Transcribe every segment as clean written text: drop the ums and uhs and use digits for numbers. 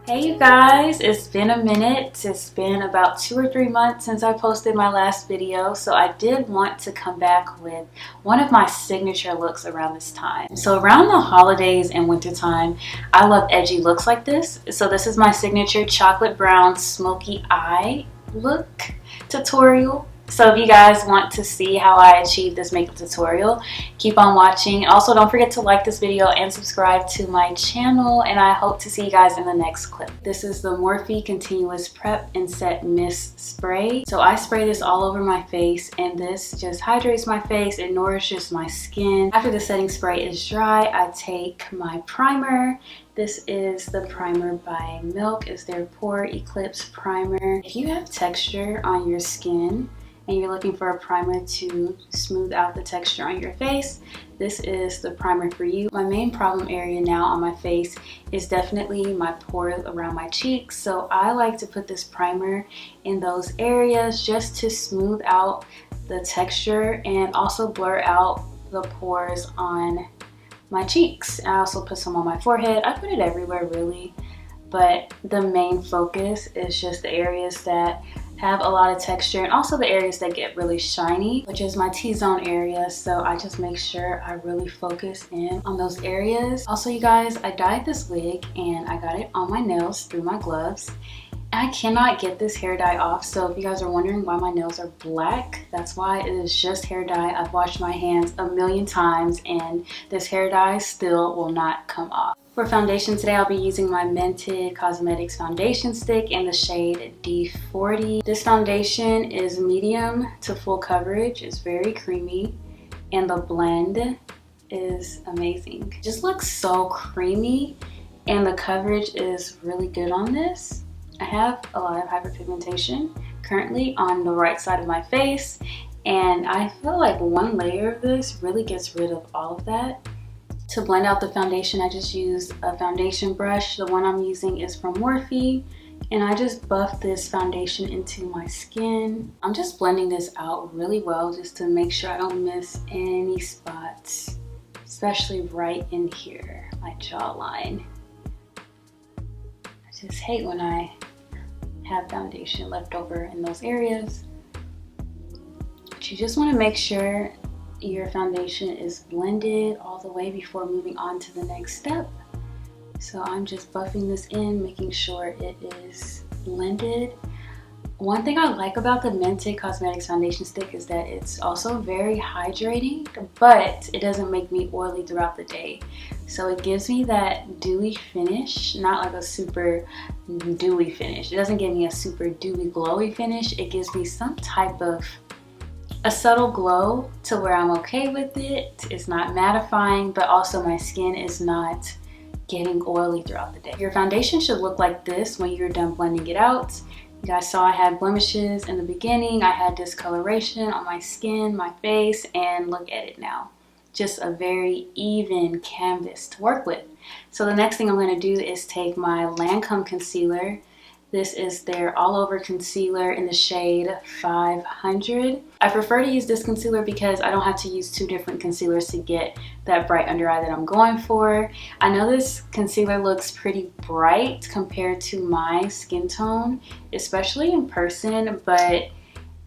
Hey you guys, it's been a minute. It's been about 2 or 3 months since I posted my last video, so I did want to come back with one of my signature looks around this time. So around the holidays and winter time, I love edgy looks like this. So this is my signature chocolate brown smoky eye look tutorial. So if you guys want to see how I achieve this makeup tutorial, keep on watching. Also, don't forget to like this video and subscribe to my channel, and I hope to see you guys in the next clip. This is the Morphe Continuous Prep and Set Mist Spray. So I spray this all over my face, and this just hydrates my face. It nourishes my skin. After the setting spray is dry, I take my primer. This is the primer by Milk. It's their Pore Eclipse Primer. If you have texture on your skin, and you're looking for a primer to smooth out the texture on your face, this is the primer for you. My main problem area now on my face is definitely my pores around my cheeks, so I like to put this primer in those areas just to smooth out the texture and also blur out the pores on my cheeks. I also put some on my forehead. I put it everywhere really, but the main focus is just the areas that have a lot of texture and also the areas that get really shiny, which is my T-zone area. So I just make sure I really focus in on those areas. Also, you guys, I dyed this wig and I got it on my nails through my gloves. I cannot get this hair dye off, so if you guys are wondering why my nails are black, that's why. It is just hair dye. I've washed my hands a million times and this hair dye still will not come off. For foundation today, I'll be using my Mented Cosmetics foundation stick in the shade D40. This foundation is medium to full coverage. It's very creamy and the blend is amazing. It just looks so creamy and the coverage is really good on this. I have a lot of hyperpigmentation currently on the right side of my face, and I feel like one layer of this really gets rid of all of that. To blend out the foundation, I just used a foundation brush. The one I'm using is from Morphe, and I just buffed this foundation into my skin. I'm just blending this out really well just to make sure I don't miss any spots, especially right in here, my jawline. I just hate when I have foundation left over in those areas. But you just want to make sure your foundation is blended all the way before moving on to the next step. So I'm just buffing this in, making sure it is blended. One thing I like about the Mented Cosmetics foundation stick is that it's also very hydrating, but it doesn't make me oily throughout the day. So it gives me that dewy finish, not like a super dewy finish. It doesn't give me a super dewy glowy finish. It gives me some type of a subtle glow to where I'm okay with it. It's not mattifying, but also my skin is not getting oily throughout the day. Your foundation should look like this when you're done blending it out. You guys saw I had blemishes in the beginning. I had discoloration on my skin, my face, and look at it now. Just a very even canvas to work with. So the next thing I'm going to do is take my Lancome concealer. This is their all over concealer in the shade 500. I prefer to use this concealer because I don't have to use 2 different concealers to get that bright under eye that I'm going for. I know this concealer looks pretty bright compared to my skin tone, especially in person, but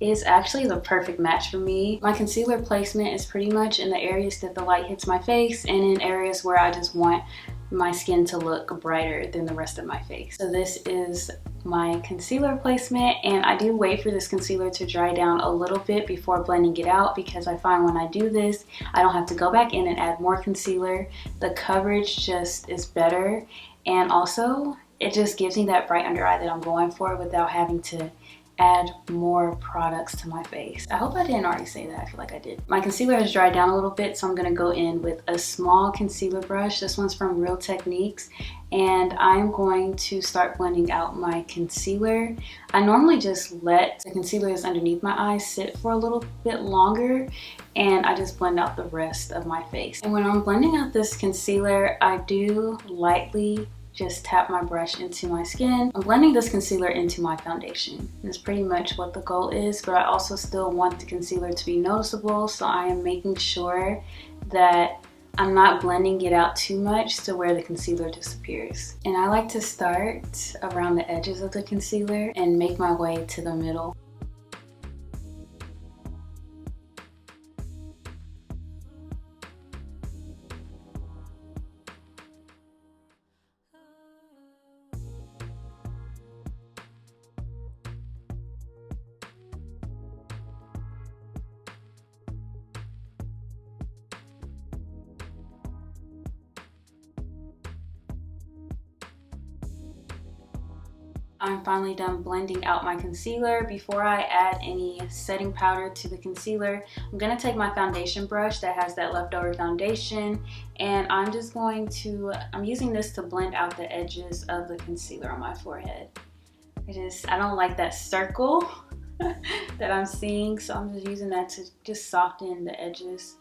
it's actually the perfect match for me. My concealer placement is pretty much in the areas that the light hits my face and in areas where I just want my skin to look brighter than the rest of my face. So this is my concealer placement, and I do wait for this concealer to dry down a little bit before blending it out because I find when I do this, I don't have to go back in and add more concealer. The coverage just is better, and also it just gives me that bright under eye that I'm going for without having to add more products to my face. I hope I didn't already say that. I feel like I did. My concealer has dried down a little bit, so I'm going to go in with a small concealer brush. This one's from Real Techniques, and I'm going to start blending out my concealer. I normally just let the concealer that's underneath my eyes sit for a little bit longer, and I just blend out the rest of my face. And when I'm blending out this concealer, I do lightly just tap my brush into my skin. I'm blending this concealer into my foundation. That's pretty much what the goal is, but I also still want the concealer to be noticeable, so I am making sure that I'm not blending it out too much to where the concealer disappears. And I like to start around the edges of the concealer and make my way to the middle. I'm finally done blending out my concealer. Before I add any setting powder to the concealer, I'm gonna take my foundation brush that has that leftover foundation, and I'm using this to blend out the edges of the concealer on my forehead. I don't like that circle that I'm seeing, so I'm just using that to just soften the edges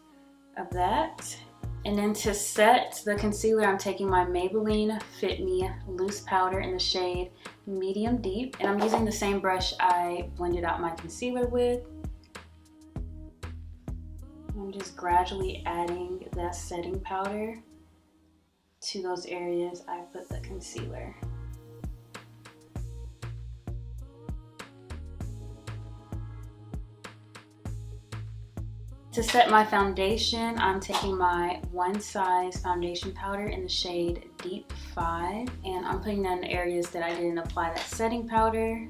of that. And then to set the concealer, I'm taking my Maybelline Fit Me loose powder in the shade Medium Deep, and I'm using the same brush I blended out my concealer with. I'm just gradually adding that setting powder to those areas I put the concealer. To set my foundation, I'm taking my One Size foundation powder in the shade Deep 5, and I'm putting that in the areas that I didn't apply that setting powder.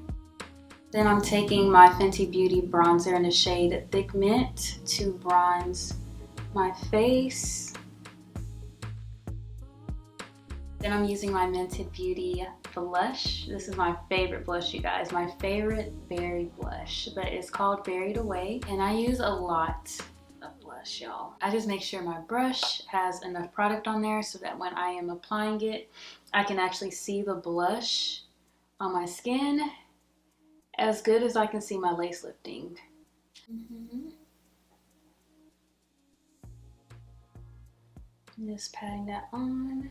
Then I'm taking my Fenty Beauty bronzer in the shade Thick Mint to bronze my face. Then I'm using my Mented Beauty blush. This is my favorite blush, you guys. My favorite berry blush, but it's called Buried Away, and I use a lot of blush, y'all. I just make sure my brush has enough product on there so that when I am applying it, I can actually see the blush on my skin as good as I can see my lace lifting. Just patting that on.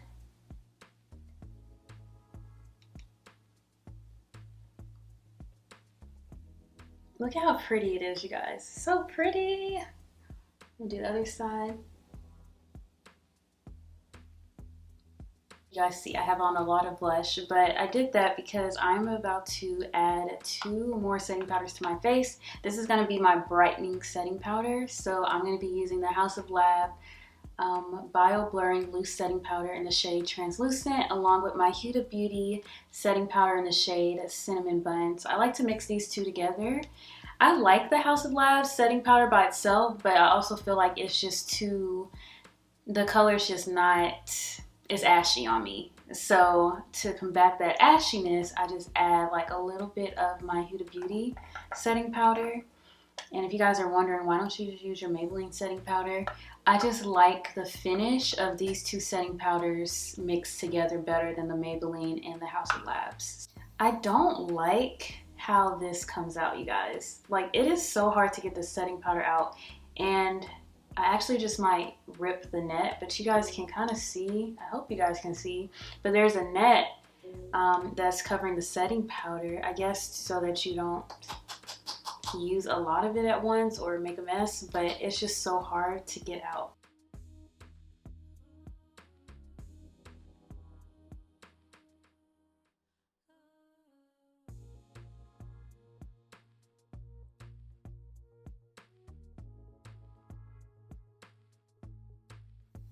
Look how pretty it is, you guys. So pretty. We'll do the other side. You guys see I have on a lot of blush, but I did that because I'm about to add 2 more setting powders to my face. This is going to be my brightening setting powder, so I'm going to be using the House of Lab Bio Blurring Loose Setting Powder in the shade Translucent, along with my Huda Beauty setting powder in the shade Cinnamon Buns. I like to mix these two together. I like the House of Lab setting powder by itself, but I also feel like it's just too, the color's just not, it's ashy on me. So to combat that ashiness, I just add like a little bit of my Huda Beauty setting powder. And if you guys are wondering, why don't you just use your Maybelline setting powder? I just like the finish of these 2 setting powders mixed together better than the Maybelline and the House of Labs. I don't like how this comes out, you guys. Like, it is so hard to get the setting powder out, and I actually just might rip the net, but you guys can kind of see, I hope you guys can see, but there's a net that's covering the setting powder, I guess, so that you don't use a lot of it at once or make a mess, but it's just so hard to get out.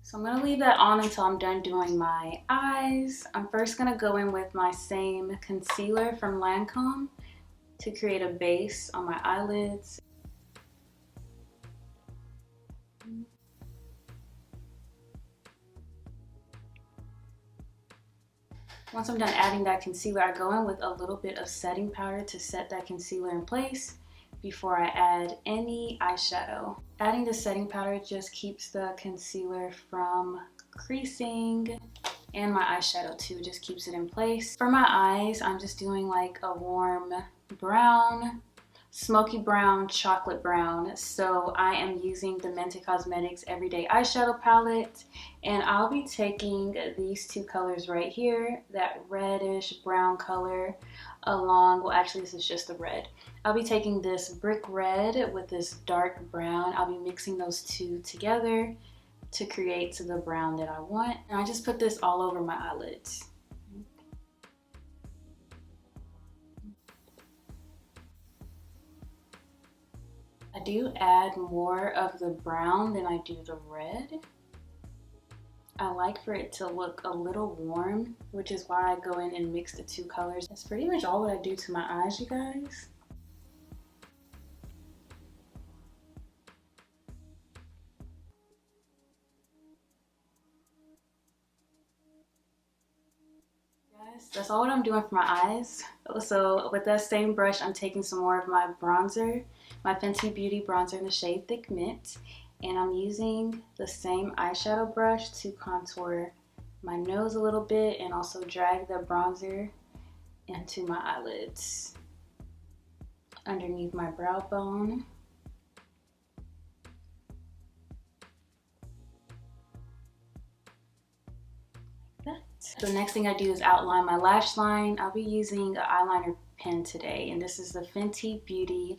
So I'm going to leave that on until I'm done doing my eyes. I'm first going to go in with my same concealer from Lancome to create a base on my eyelids. Once I'm done adding that concealer, I go in with a little bit of setting powder to set that concealer in place before I add any eyeshadow. Adding the setting powder just keeps the concealer from creasing, and my eyeshadow too just keeps it in place. For my eyes, I'm just doing like a warm brown, smoky brown, chocolate brown. So I am using the Mented Cosmetics Everyday Eyeshadow Palette, and I'll be taking these 2 colors right here, that reddish brown color, along, well actually this is just the red. I'll be taking this brick red with this dark brown. I'll be mixing those 2 together to create to the brown that I want. And I just put this all over my eyelids. I do add more of the brown than I do the red. I like for it to look a little warm, which is why I go in and mix the two colors. That's pretty much all what I do to my eyes, you guys. That's all what I'm doing for my eyes. So with that same brush, I'm taking some more of my bronzer, my Fenty Beauty bronzer in the shade Thick Mint, and I'm using the same eyeshadow brush to contour my nose a little bit and also drag the bronzer into my eyelids underneath my brow bone. The next thing I do is outline my lash line. I'll be using an eyeliner pen today, and this is the Fenty Beauty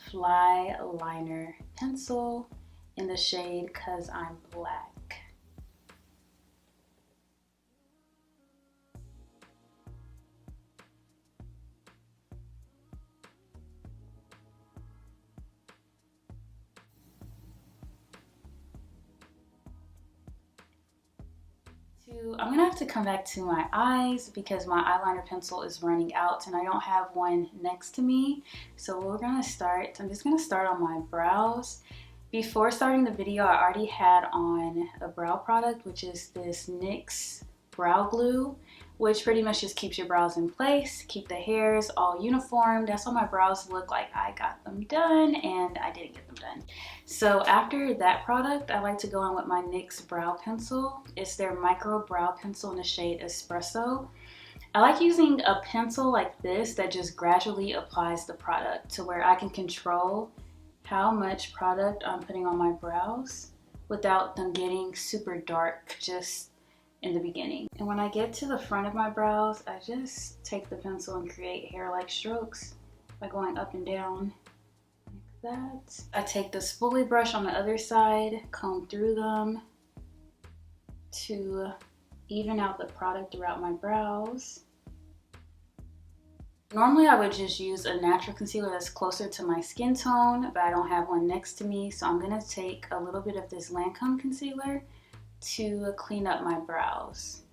Flyliner pencil in the shade Cause I'm Black. I'm gonna have to come back to my eyes because my eyeliner pencil is running out and I don't have one next to me. So we're gonna start, I'm just gonna start on my brows. Before starting the video, I already had on a brow product, which is this NYX brow glue, which pretty much just keeps your brows in place, keep the hairs all uniform. That's what my brows look like. I got them done and I didn't get them done. So after that product, I like to go on with my NYX brow pencil. It's their micro brow pencil in the shade Espresso. I like using a pencil like this that just gradually applies the product to where I can control how much product I'm putting on my brows without them getting super dark just in the beginning. And when I get to the front of my brows, I just take the pencil and create hair-like strokes by going up and down like that. I take the spoolie brush on the other side, comb through them to even out the product throughout my brows. Normally I would just use a natural concealer that's closer to my skin tone, but I don't have one next to me, so I'm gonna take a little bit of this Lancome concealer to clean up my brows.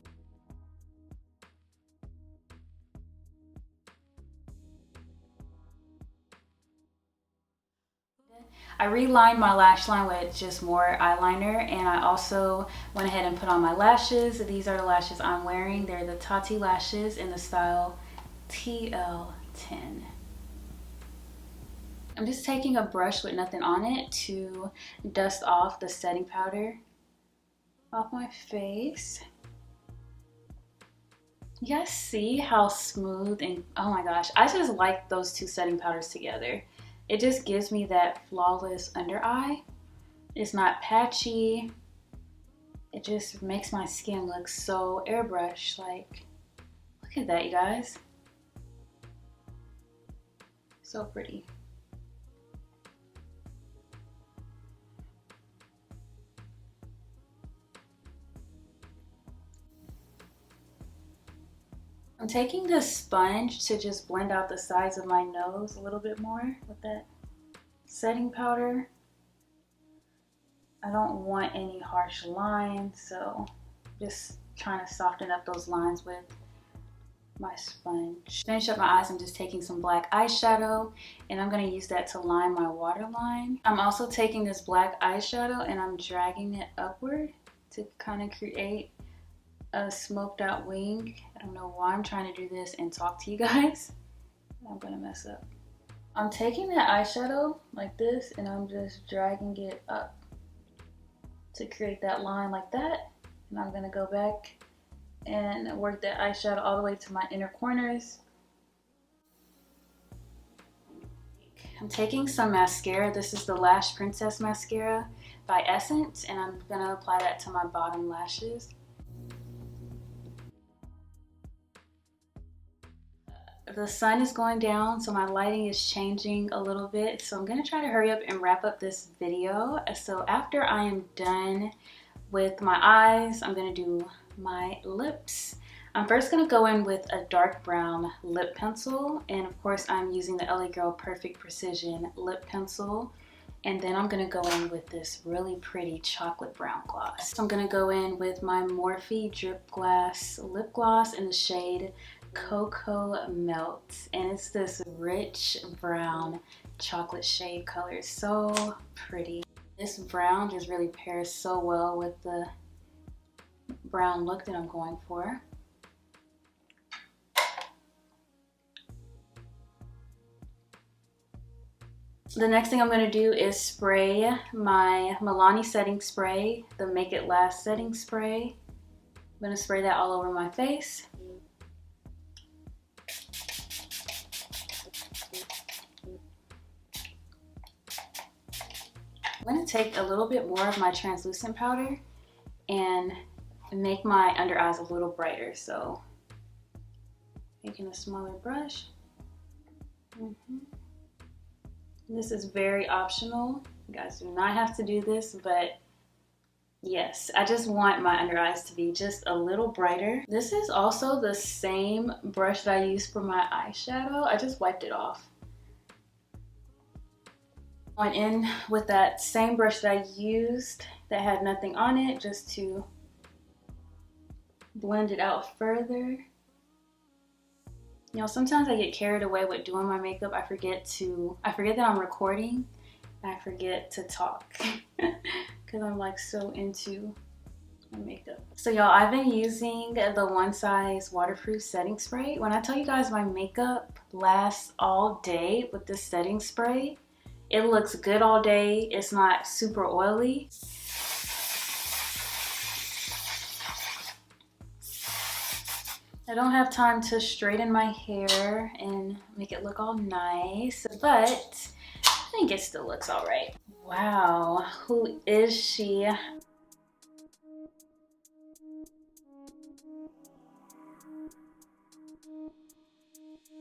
I relined my lash line with just more eyeliner, and I also went ahead and put on my lashes. These are the lashes I'm wearing. They're the Tatti lashes in the style TL10. I'm just taking a brush with nothing on it to dust off the setting powder off my face. You guys see how smooth and oh my gosh, I just like those two setting powders together. It just gives me that flawless under eye. It's not patchy. It just makes my skin look so airbrushed. Like, look at that, you guys. So pretty. I'm taking this sponge to just blend out the sides of my nose a little bit more with that setting powder. I don't want any harsh lines, so just trying to soften up those lines with my sponge. Finish up my eyes, I'm just taking some black eyeshadow and I'm going to use that to line my waterline. I'm also taking this black eyeshadow and I'm dragging it upward to kind of create a smoked out wing. I don't know why I'm trying to do this and talk to you guys. I'm gonna mess up. I'm taking that eyeshadow like this and I'm just dragging it up to create that line like that. And I'm gonna go back and work that eyeshadow all the way to my inner corners. I'm taking some mascara. This is the Lash Princess mascara by Essence, and I'm gonna apply that to my bottom lashes. The sun is going down, so my lighting is changing a little bit, so I'm gonna try to hurry up and wrap up this video. So after I am done with my eyes, I'm gonna do my lips. I'm first gonna go in with a dark brown lip pencil, and of course I'm using the LA Girl Perfect Precision lip pencil. And then I'm gonna go in with this really pretty chocolate brown gloss. So I'm gonna go in with my Morphe Drip Glass lip gloss in the shade Cocoa Melt. And it's this rich brown chocolate shade color. It's so pretty. This brown just really pairs so well with the brown look that I'm going for. The next thing I'm going to do is spray my Milani setting spray, the Make It Last setting spray. I'm going to spray that all over my face. I'm going to take a little bit more of my translucent powder and make my under eyes a little brighter. So, taking a smaller brush. This is very optional. You guys do not have to do this, but yes, I just want my under eyes to be just a little brighter. This is also the same brush that I used for my eyeshadow. I just wiped it off. Went in with that same brush that I used that had nothing on it, just to blend it out further. You know, sometimes I get carried away with doing my makeup. I forget that I'm recording, and I forget to talk because I'm like so into my makeup. So y'all, I've been using the One Size waterproof setting spray. When I tell you guys my makeup lasts all day with this setting spray, it looks good all day. It's not super oily. I don't have time to straighten my hair and make it look all nice, but I think it still looks all right. Wow, who is she?